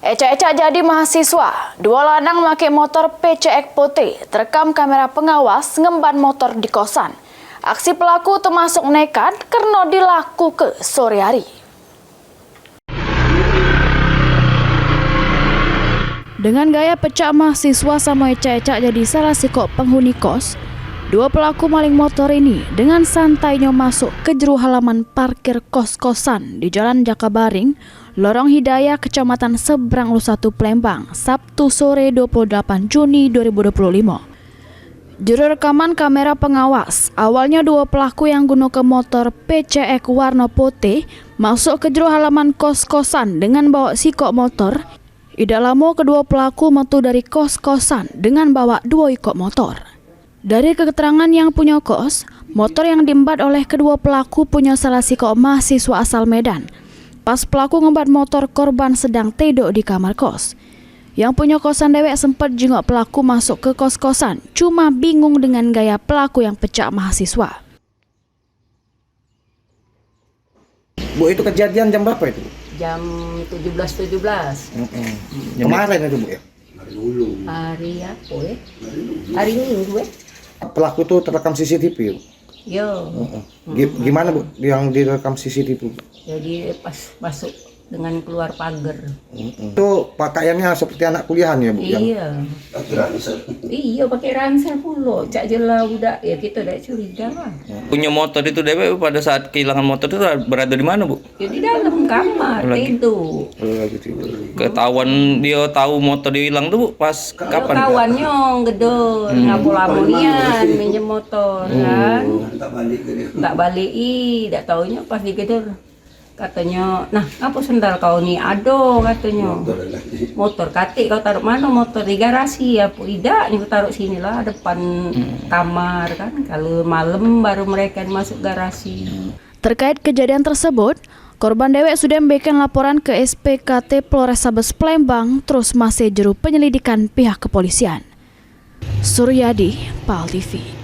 Ecak-ecak jadi mahasiswa, dua lanang memakai motor PCX putih terekam kamera pengawas ngemban motor di kosan. Aksi pelaku termasuk nekat karena dilaku ke sore hari. Dengan gaya pecah mahasiswa sama ecak-ecak jadi salah sikok penghuni kos, dua pelaku maling motor ini dengan santainya masuk ke jero halaman parkir kos-kosan di Jalan Jakabaring, Lorong Hidayah, Kecamatan Seberang Lu 1 Palembang, Sabtu sore 28 Juni 2025. Juru rekaman kamera pengawas, awalnya dua pelaku yang gunakan motor PCX warna putih masuk ke jero halaman kos-kosan dengan bawa sikok motor. Tidak lama kedua pelaku metu dari kos-kosan dengan bawa dua ikok motor. Dari keterangan yang punya kos, motor yang diembat oleh kedua pelaku punya salah sikok mahasiswa asal Medan. Pas pelaku ngembat motor, korban sedang tidur di kamar kos. Yang punya kosan dewek sempat jenguk pelaku masuk ke kos-kosan, cuma bingung dengan gaya pelaku yang pecah mahasiswa. Bu, itu kejadian jam berapa itu? Jam 17.17. Kemarin itu, Bu, ya? Hari apa ya? Hari Minggu ya? Pelaku itu terekam CCTV, Bu? Yo. Gimana, Bu, yang direkam CCTV, Bu? Jadi pas masuk dengan keluar pagar. Itu pakaiannya seperti anak kuliahan ya, Bu? Iya. Iya, pakai ransel pula. Cak jelah budak ya, kita dah curiga lah. Punya motor itu DP pada saat kehilangan motor itu berada di mana, Bu? Ya di dalam kamar tidur. Lagi tidur. Ketahuan dia tahu motor dia hilang tuh, Bu, pas kapan? Kawannya gedor, ngapul-amulian minjem motor kan. Tak balik tak taunya pas digedor. Katanya, nah apa sendal kau ni? Ado katanya. Motor katik kau taruh mana? Motor di garasi ya, Bu. Tidak, ni kau taruh sini lah depan kamar kan. Kalau malam baru mereka masuk garasi. Terkait kejadian tersebut, korban dewek sudah memberikan laporan ke SPKT Polrestabes Palembang, terus masih jero penyelidikan pihak kepolisian. Suryadi, PAL TV.